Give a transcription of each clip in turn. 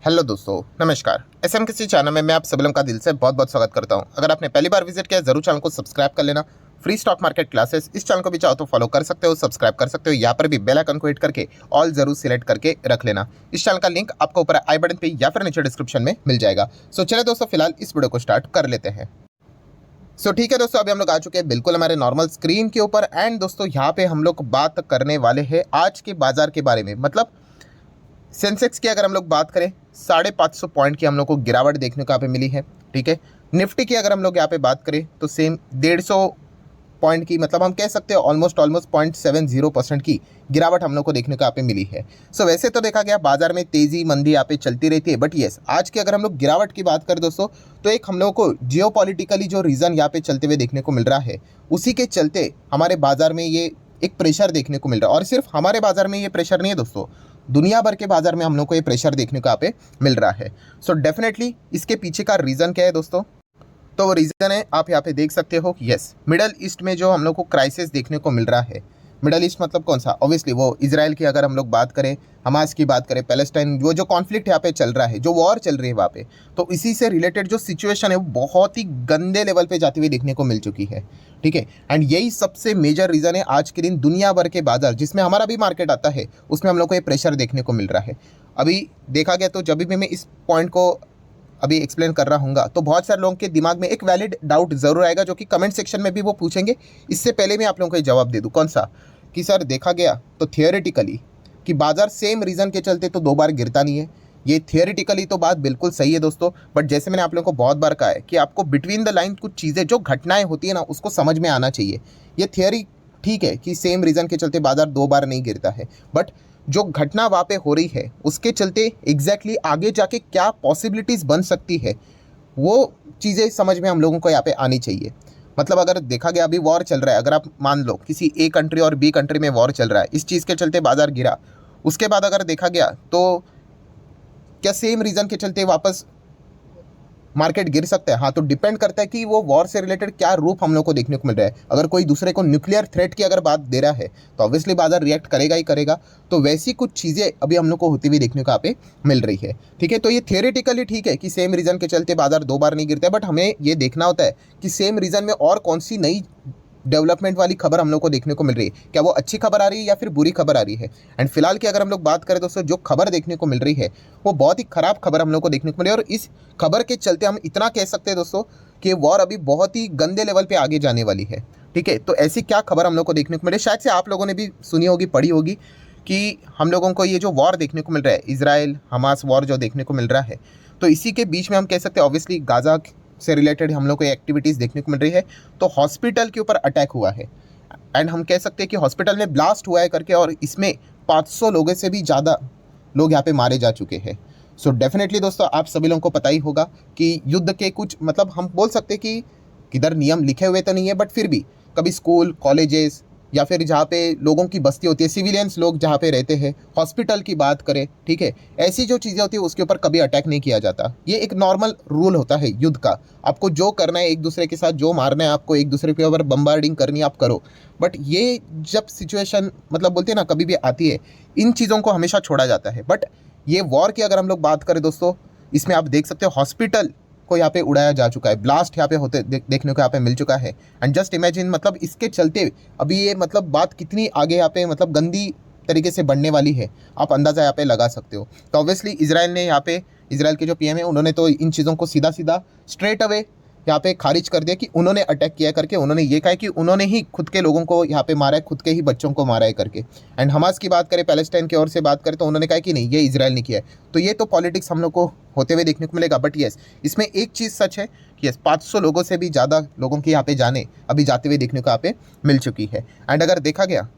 Hello दोस्तों, नमस्कार। SM किसी चैनल में मैं आप सभी लोगों का दिल से बहुत बहुत स्वागत करता हूं। अगर आपने पहली बार विजिट किया जरूर चैनल को सब्सक्राइब कर लेना। फ्री स्टॉक मार्केट क्लासेस इस चैनल को भी चाहो तो फॉलो कर सकते हो, सब्सक्राइब कर सकते हो। यहाँ पर भी बेल आइकन को हिट करके ऑल जरूर सिलेक्ट करके रख लेना। इस चैनल का लिंक आपको ऊपर आई बटन पे या फिर नीचे डिस्क्रिप्शन में मिल जाएगा। सो चले दोस्तों, फिलहाल इस वीडियो को स्टार्ट कर लेते हैं। ठीक है दोस्तों, अभी हम लोग आ चुके हैं बिल्कुल हमारे नॉर्मल स्क्रीन के ऊपर। एंड दोस्तों यहाँ पे हम लोग बात करने वाले हैं आज के बाजार के बारे में। मतलब सेंसेक्स की अगर हम लोग बात करें 550 पॉइंट की हम लोग को गिरावट देखने को यहाँ पे मिली है। ठीक है, निफ्टी की अगर हम लोग यहाँ पे बात करें तो सेम 150 पॉइंट की, मतलब हम कह सकते हैं ऑलमोस्ट 0.70% की गिरावट हम लोग को देखने को यहाँ पे मिली है। वैसे तो देखा गया बाजार में तेजी मंदी यहाँ पे चलती रहती है, बट यस आज की अगर हम लोग गिरावट की बात करें दोस्तों, तो एक हम लोग को जियोपॉलिटिकली जो रीज़न यहाँ पे चलते हुए देखने को मिल रहा है, उसी के चलते हमारे बाजार में ये एक प्रेशर देखने को मिल रहा है। और सिर्फ हमारे बाजार में ये प्रेशर नहीं है दोस्तों, दुनिया भर के बाजार में हम लोग को ये प्रेशर देखने को यहाँ पे मिल रहा है। डेफिनेटली इसके पीछे का रीज़न क्या है दोस्तों? तो वो रीज़न है, आप यहाँ पे देख सकते हो, यस मिडल ईस्ट में जो हम लोग को क्राइसिस देखने को मिल रहा है। मिडल ईस्ट मतलब कौन सा? ऑब्वियसली वो इजराइल की अगर हम लोग बात करें, हमास की बात करें, पैलेस्टाइन, वो जो कॉन्फ्लिक्ट यहाँ पे चल रहा है, जो वॉर चल रही है वहाँ पे, तो इसी से रिलेटेड जो सिचुएशन है वो बहुत ही गंदे लेवल पे जाती हुई देखने को मिल चुकी है। ठीक है, एंड यही सबसे मेजर रीज़न है आज के दिन दुनिया भर के बाजार जिसमें हमारा भी मार्केट आता है, उसमें हम लोग को ये प्रेशर देखने को मिल रहा है। अभी देखा गया तो जब भी मैं इस पॉइंट को अभी एक्सप्लेन कर रहा हूँगा तो बहुत सारे लोगों के दिमाग में एक वैलिड डाउट ज़रूर आएगा, जो कि कमेंट सेक्शन में भी वो पूछेंगे। इससे पहले मैं आप लोगों को जवाब दे दूँ। कौन सा? कि सर देखा गया तो थियोरेटिकली कि बाजार सेम रीज़न के चलते तो 2 बार गिरता नहीं है। ये थियोरेटिकली तो बात बिल्कुल सही है दोस्तों, बट जैसे मैंने आप लोगों को बहुत बार कहा है कि आपको बिटवीन द लाइन कुछ चीज़ें, जो घटनाएं होती है ना, उसको समझ में आना चाहिए। ये थियोरी ठीक है कि सेम रीज़न के चलते बाजार 2 बार नहीं गिरता है, बट जो घटना वहाँ पे हो रही है उसके चलते एग्जैक्टली आगे जाके क्या पॉसिबिलिटीज़ बन सकती है, वो चीज़ें समझ में हम लोगों को यहाँ पे आनी चाहिए। मतलब अगर देखा गया अभी वॉर चल रहा है, अगर आप मान लो किसी ए कंट्री और बी कंट्री में वॉर चल रहा है, इस चीज़ के चलते बाजार गिरा, उसके बाद अगर देखा गया तो क्या सेम रीज़न के चलते वापस मार्केट गिर सकता है? हाँ, तो डिपेंड करता है कि वो वॉर से रिलेटेड क्या रूप हम लोग को देखने को मिल रहा है। अगर कोई दूसरे को न्यूक्लियर थ्रेट की अगर बात दे रहा है तो ऑब्वियसली बाजार रिएक्ट करेगा ही करेगा। तो वैसी कुछ चीज़ें अभी हम लोग को होती हुई देखने को यहाँ पे मिल रही है। ठीक है, तो ये थियोरेटिकली ठीक है कि सेम रीज़न के चलते बाजार 2 बार नहीं गिरता है, बट हमें ये देखना होता है कि सेम रीज़न में और कौन सी नई डेवलपमेंट वाली खबर हम लोग को देखने को मिल रही है। क्या वो अच्छी खबर आ रही है या फिर बुरी खबर आ रही है? एंड फिलहाल की अगर हम लोग बात करें दोस्तों, जो खबर देखने को मिल रही है वो बहुत ही खराब खबर हम लोग को देखने को मिली है। और इस खबर के चलते हम इतना कह सकते हैं दोस्तों कि वॉर अभी बहुत ही गंदे लेवल पे आगे जाने वाली है। ठीक है, तो ऐसी क्या खबर हम लोग को देखने को मिले, शायद से आप लोगों ने भी सुनी होगी, पढ़ी होगी, कि हम लोगों को ये जो वॉर देखने को मिल रहा है, इजराइल हमास वॉर जो देखने को मिल रहा है, तो इसी के बीच में हम कह सकते हैं ऑब्वियसली गाज़ा से रिलेटेड हम लोग को एक्टिविटीज़ देखने को मिल रही है। तो हॉस्पिटल के ऊपर अटैक हुआ है एंड हम कह सकते हैं कि हॉस्पिटल में ब्लास्ट हुआ है करके, और इसमें 500 लोगों से भी ज़्यादा लोग यहाँ पे मारे जा चुके हैं। डेफिनेटली दोस्तों आप सभी लोगों को पता ही होगा कि युद्ध के कुछ, मतलब हम बोल सकते हैं कि किधर नियम लिखे हुए तो नहीं है, बट फिर भी कभी स्कूल, कॉलेजेस या फिर जहाँ पे लोगों की बस्ती होती है, सिविलियंस लोग जहाँ पे रहते हैं, हॉस्पिटल की बात करें, ठीक है, ऐसी जो चीज़ें होती है उसके ऊपर कभी अटैक नहीं किया जाता। ये एक नॉर्मल रूल होता है युद्ध का। आपको जो करना है, एक दूसरे के साथ जो मारना है, आपको एक दूसरे के ऊपर बम्बार्डिंग करनी है, आप करो। बट ये जब सिचुएशन, मतलब बोलते हैं ना, कभी भी आती है, इन चीज़ों को हमेशा छोड़ा जाता है। बट ये वॉर की अगर हम लोग बात करें दोस्तों, इसमें आप देख सकते हो हॉस्पिटल को यहाँ पे उड़ाया जा चुका है, ब्लास्ट यहाँ पे होते देखने को यहाँ पे मिल चुका है। एंड जस्ट इमेजिन, मतलब इसके चलते अभी ये, मतलब बात कितनी आगे यहाँ पे, मतलब गंदी तरीके से बढ़ने वाली है, आप अंदाज़ा यहाँ पे लगा सकते हो। तो ऑब्वियसली इजराइल ने यहाँ पे, इजराइल के जो पीएम है, उन्होंने तो इन चीज़ों को सीधा सीधा स्ट्रेट अवे यहाँ पे खारिज कर दिया कि उन्होंने अटैक किया करके। उन्होंने ये कहा कि उन्होंने ही खुद के लोगों को यहाँ पे मारा है, खुद के ही बच्चों को मारा है करके। एंड हमास की बात करें, पैलेस्टाइन की ओर से बात करें, तो उन्होंने कहा कि नहीं, ये इजराइल ने किया है। तो ये तो पॉलिटिक्स हम लोग को होते हुए देखने को मिलेगा। बट येस, इसमें एक चीज़ सच है कि येस 500 लोगों से भी ज़्यादा लोगों की यहाँ पे जाने अभी जाते हुए देखने को यहाँ पे मिल चुकी है। एंड अगर देखा गया,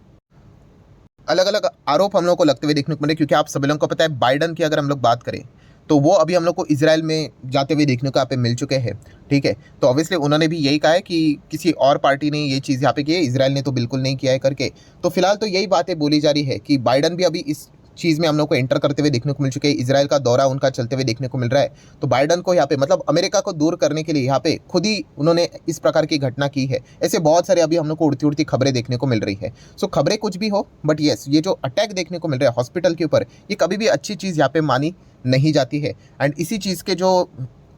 अलग अलग आरोप हम लोग को लगते हुए देखने को मिले, क्योंकि आप सभी लोगों को पता है बाइडन की अगर हम लोग बात करें तो वो अभी हम लोग को इजराइल में जाते हुए देखने को यहाँ पे मिल चुके हैं। ठीक है, तो ऑब्वियसली उन्होंने भी यही कहा है कि किसी और पार्टी ने ये चीज़ यहाँ पे की है, इजराइल ने तो बिल्कुल नहीं किया है करके। तो फिलहाल तो यही बातें बोली जा रही है कि बाइडन भी अभी इस चीज़ में हम लोग को एंटर करते हुए देखने को मिल चुके हैं। इजराइल का दौरा उनका चलते हुए देखने को मिल रहा है। तो बाइडन को यहाँ पे मतलब अमेरिका को दूर करने के लिए यहाँ पे खुद ही उन्होंने इस प्रकार की घटना की है। ऐसे बहुत सारे अभी हम लोग को उड़ती उड़ती खबरें देखने को मिल रही है। सो खबरें कुछ भी हो, बट येस, ये जो अटैक देखने को मिल रहा है हॉस्पिटल के ऊपर, ये कभी भी अच्छी चीज़ यहाँ पे मानी नहीं जाती है। एंड इसी चीज़ के जो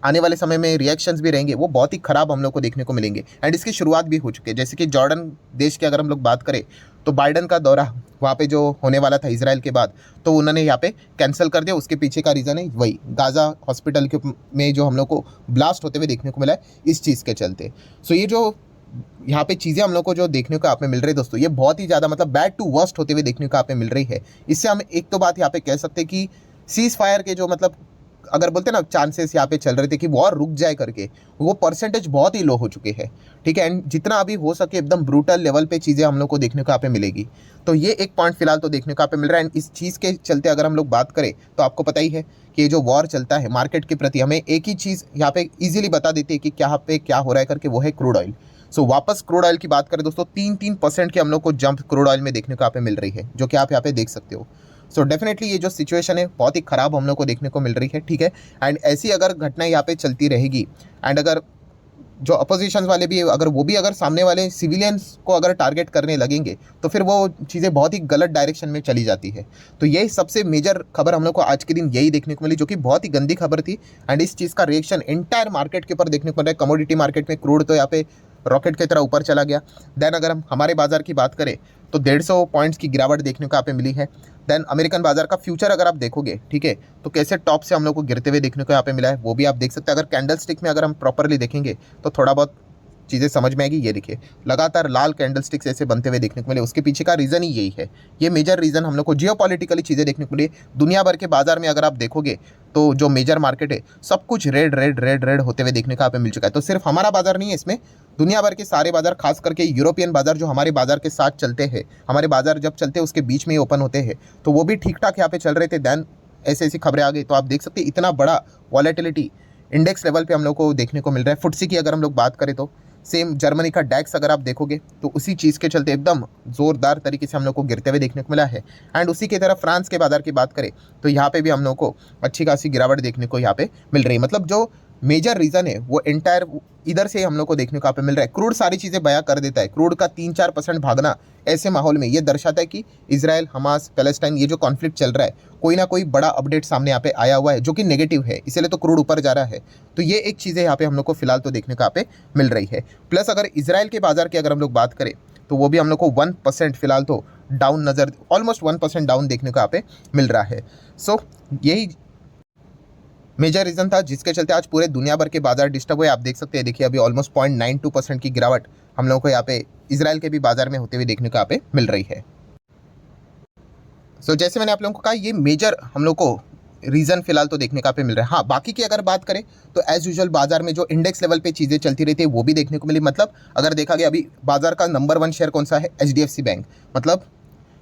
आने वाले समय में रिएक्शंस भी रहेंगे वो बहुत ही खराब हम लोग को देखने को मिलेंगे। एंड इसकी शुरुआत भी हो चुकी है। जैसे कि जॉर्डन देश की अगर हम लोग बात करें तो बाइडन का दौरा वहाँ पे जो होने वाला था इजराइल के बाद, तो उन्होंने यहाँ पे कैंसिल कर दिया। उसके पीछे का रीज़न है वही गाज़ा हॉस्पिटल के में जो हम लोग को ब्लास्ट होते हुए देखने को मिला है इस चीज़ के चलते। सो ये जो यहाँ पे चीज़ें हम लोग को जो देखने को आप में मिल रही है दोस्तों, ये बहुत ही ज़्यादा मतलब बैड टू वर्स्ट होते हुए देखने को आप में मिल रही है। इससे हम एक तो बात यहाँ पे कह सकते हैं कि सीज फायर के जो मतलब अगर बोलते ना चांसेस यहाँ पे चल रहे थे कि वॉर रुक जाए करके, वो परसेंटेज बहुत ही लो हो चुके हैं। ठीक है, एंड जितना अभी हो सके एकदम ब्रूटल लेवल पे चीज़ें हम लोग को देखने को यहाँ पे मिलेगी। तो ये एक पॉइंट फिलहाल तो देखने को यहाँ पे मिल रहा है। एंड इस चीज़ के चलते अगर हम लोग बात करें तो आपको पता ही है कि ये जो वॉर चलता है मार्केट के प्रति, हमें एक ही चीज़ यहाँ पे ईजिली बता देती है कि क्या पे क्या हो रहा है करके, वो है क्रूड ऑयल। सो वापस क्रूड ऑयल की बात करें दोस्तों, 3% की हम लोग को जंप क्रूड ऑयल में देखने को यहाँ पे मिल रही है, जो कि आप यहाँ पे देख सकते हो। सो डेफिनेटली ये जो सिचुएशन है बहुत ही ख़राब हम लोग को देखने को मिल रही है। ठीक है, एंड ऐसी अगर घटनाएं यहाँ पे चलती रहेगी एंड अगर जो अपोजिशन वाले भी अगर वो भी अगर सामने वाले सिविलियंस को अगर टारगेट करने लगेंगे तो फिर वो चीज़ें बहुत ही गलत डायरेक्शन में चली जाती है। तो यही सबसे मेजर खबर हम लोग को आज के दिन यही देखने को मिली, जो कि बहुत ही गंदी खबर थी। एंड इस चीज़ का रिएक्शन एंटायर मार्केट के ऊपर देखने को मिल रहा है। कमोडिटी मार्केट में क्रूड तो यहाँ पे रॉकेट की तरह ऊपर चला गया। देन अगर हम हमारे बाजार की बात करें तो 150 पॉइंट्स की गिरावट देखने को यहाँ पे मिली है। देन अमेरिकन बाजार का फ्यूचर अगर आप देखोगे, ठीक है, तो कैसे टॉप से हम लोग को गिरते हुए देखने को यहाँ पे मिला है वो भी आप देख सकते हैं। अगर कैंडल स्टिक में अगर हम प्रॉपरली देखेंगे तो थोड़ा बहुत चीज़ें समझ में आएगी। ये देखिए लगातार लाल कैंडल स्टिक्स ऐसे बनते हुए देखने को मिले, उसके पीछे का रीज़न ही यही है। ये मेजर रीज़न हम लोग को जियोपॉलिटिकली चीज़ें देखने को मिली। दुनिया भर के बाजार में अगर आप देखोगे तो जो मेजर मार्केट है सब कुछ रेड रेड रेड रेड होते हुए देखने का यहाँ पे मिल चुका है। तो सिर्फ हमारा बाजार नहीं है इसमें, दुनिया भर के सारे बाजार, खास करके यूरोपियन बाजार जो हमारे बाजार के साथ चलते हैं, हमारे बाजार जब चलते हैं उसके बीच में ही ओपन होते हैं, तो वो भी ठीक ठाक यहाँ पे चल रहे थे। देन ऐसी ऐसी खबरें आ गई तो आप देख सकते हैं इतना बड़ा वॉलेटिलिटी इंडेक्स लेवल पे हम लोग को देखने को मिल रहा है। फुटसी की अगर हम लोग बात करें तो सेम जर्मनी का डैक्स अगर आप देखोगे तो उसी चीज़ के चलते एकदम ज़ोरदार तरीके से हम लोग को गिरते हुए देखने को मिला है। एंड उसी की तरह फ्रांस के बाजार की बात करें तो यहाँ पे भी हम लोग को अच्छी खासी गिरावट देखने को यहाँ पे मिल रही है। मतलब जो मेजर रीज़न है वो एंटायर इधर से हम लोग को देखने को यहाँ पे मिल रहा है। क्रूड सारी चीज़ें बयां कर देता है। क्रूड का 3-4% भागना ऐसे माहौल में ये दर्शाता है कि इजराइल, हमास, पैलेस्टाइन ये जो कॉन्फ्लिक्ट चल रहा है, कोई ना कोई बड़ा अपडेट सामने यहाँ पे आया हुआ है जो कि नेगेटिव है, इसलिए तो क्रूड ऊपर जा रहा है। तो ये एक चीज़ें यहाँ पे हम लोग को फिलहाल तो देखने को यहाँ पे मिल रही है। प्लस अगर इजराइल के बाजार की अगर हम लोग बात करें तो वो भी हम लोग को 1% फिलहाल तो डाउन नज़र, ऑलमोस्ट 1% डाउन देखने को यहाँ पे मिल रहा है। सो यही मेजर रीज़न था जिसके चलते आज पूरे दुनिया भर के बाजार डिस्टर्ब हुए। आप देख सकते हैं, देखिए अभी ऑलमोस्ट 0.92% की गिरावट हम लोगों को यहाँ पे इजराइल के भी बाजार में होते हुए देखने को यहाँ पे मिल रही है। सो जैसे मैंने आप लोगों को कहा, ये मेजर हम लोग को रीज़न फिलहाल तो देखने का पे मिल रहा है। हाँ, बाकी की अगर बात करें तो एज यूजुअल बाजार में जो इंडेक्स लेवल पे चीज़ें चलती रहती है वो भी देखने को मिली। मतलब अगर देखा गया अभी बाजार का नंबर 1 शेयर कौन सा है, HDFC बैंक। मतलब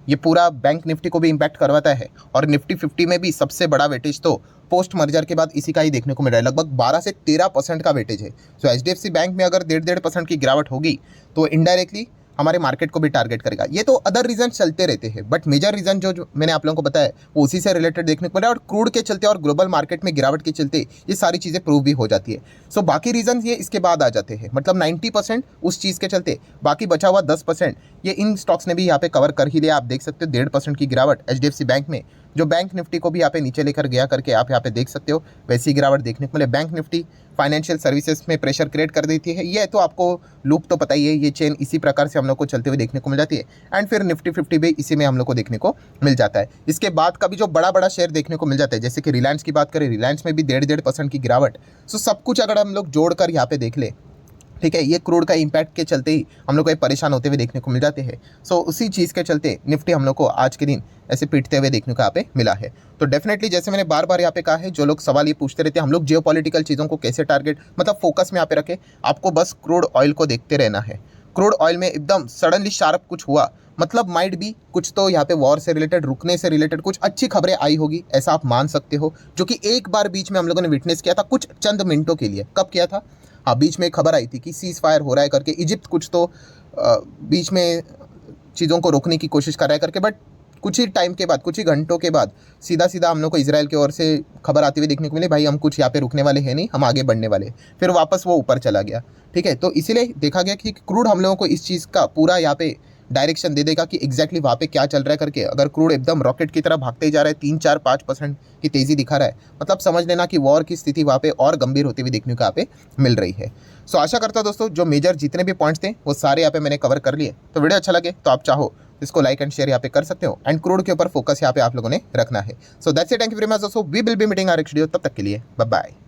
ये पूरा बैंक निफ्टी को भी इम्पैक्ट करवाता है और निफ्टी 50 में भी सबसे बड़ा वेटेज तो पोस्ट मर्जर के बाद इसी का ही देखने को मिल रहा है। लगभग 12 से 13% का वेटेज है। सो HDFC बैंक में अगर 1.5% की गिरावट होगी तो इनडायरेक्टली हमारे मार्केट को भी टारगेट करेगा। ये तो अदर रीजन चलते रहते हैं, बट मेजर रीजन जो मैंने आप लोगों को बताया वो उसी से रिलेटेड देखने को मिला है। और क्रूड के चलते और ग्लोबल मार्केट में गिरावट के चलते ये सारी चीज़ें प्रूव भी हो जाती है। सो बाकी रीजन ये इसके बाद आ जाते हैं। मतलब 90% उस चीज़ के चलते, बाकी बचा हुआ 10% ये इन स्टॉक्स ने भी यहाँ पे कवर कर ही लिया। आप देख सकते हो 1.5% की गिरावट HDFC बैंक में, जो बैंक निफ्टी को भी यहाँ पे नीचे लेकर गया करके आप यहाँ पे देख सकते हो, वैसी गिरावट देखने को मिले। बैंक निफ्टी फाइनेंशियल सर्विसेज में प्रेशर क्रिएट कर देती है, ये तो आपको लूप तो पता ही है। ये चेन इसी प्रकार से हम लोग को चलते हुए देखने को मिल जाती है। एंड फिर निफ्टी 50 भी इसी में हम लोग को देखने को मिल जाता है। इसके बाद का भी जो बड़ा बड़ा शेयर देखने को मिल जाता है, जैसे कि रिलायंस की बात करें, रिलायंस में भी 1.5% की गिरावट। सो सब कुछ अगर हम लोग जोड़कर यहाँ पे देख ले, ठीक है, ये क्रूड का इम्पैक्ट के चलते ही हम लोग को परेशान होते हुए देखने को मिल जाते हैं। सो उसी चीज़ के चलते निफ्टी हम लोग को आज के दिन ऐसे पीटते हुए देखने को यहाँ पे मिला है। तो डेफिनेटली जैसे मैंने बार बार यहाँ पे कहा है, जो लोग सवाल ये पूछते रहते हैं हम लोग जियोपॉलिटिकल चीज़ों को कैसे टारगेट मतलब फोकस में यहाँ पे रखें, आपको बस क्रूड ऑयल को देखते रहना है। क्रूड ऑयल में एकदम सडनली शार्प कुछ हुआ, मतलब माइट भी कुछ तो यहाँ पे वॉर से रिलेटेड, रुकने से रिलेटेड कुछ अच्छी खबरें आई होगी, ऐसा आप मान सकते हो। जो कि एक बार बीच में हम लोगों ने विटनेस किया था कुछ चंद मिनटों के लिए। कब किया था? हाँ, बीच में खबर आई थी कि सीज फायर हो रहा है करके, इजिप्ट कुछ तो बीच में चीज़ों को रोकने की कोशिश कर रहा है करके, बट कुछ ही टाइम के बाद, कुछ ही घंटों के बाद सीधा सीधा हम लोग को इजराइल की ओर से खबर आती हुई देखने को मिली, भाई हम कुछ यहाँ पे रुकने वाले हैं नहीं, हम आगे बढ़ने वाले। फिर वापस वो ऊपर चला गया। ठीक है, तो इसीलिए देखा गया कि क्रूड हम लोगों को इस चीज़ का पूरा यहाँ पे डायरेक्शन दे देगा कि एग्जैक्टली वहाँ पे क्या चल रहा है करके। अगर क्रूड एकदम रॉकेट की तरह भागते ही जा रहा है, 3-4-5% की तेज़ी दिखा रहा है, मतलब समझ लेना कि वॉर की स्थिति वहाँ पे और गंभीर होती हुई देखने को यहाँ पे मिल रही है। सो आशा करता हूँ दोस्तों, जो मेजर जितने भी पॉइंट्स थे वो सारे यहाँ पे मैंने कवर कर लिए। तो वीडियो अच्छा लगे तो आप चाहो इसको लाइक एंड शेयर यहाँ पे कर सकते हो, एंड क्रूड के ऊपर फोकस यहाँ पे आप लोगों ने रखना है। So that's it, thank you very much दोस्तों, we will be meeting our next video. तब तक के लिए बाय बाय।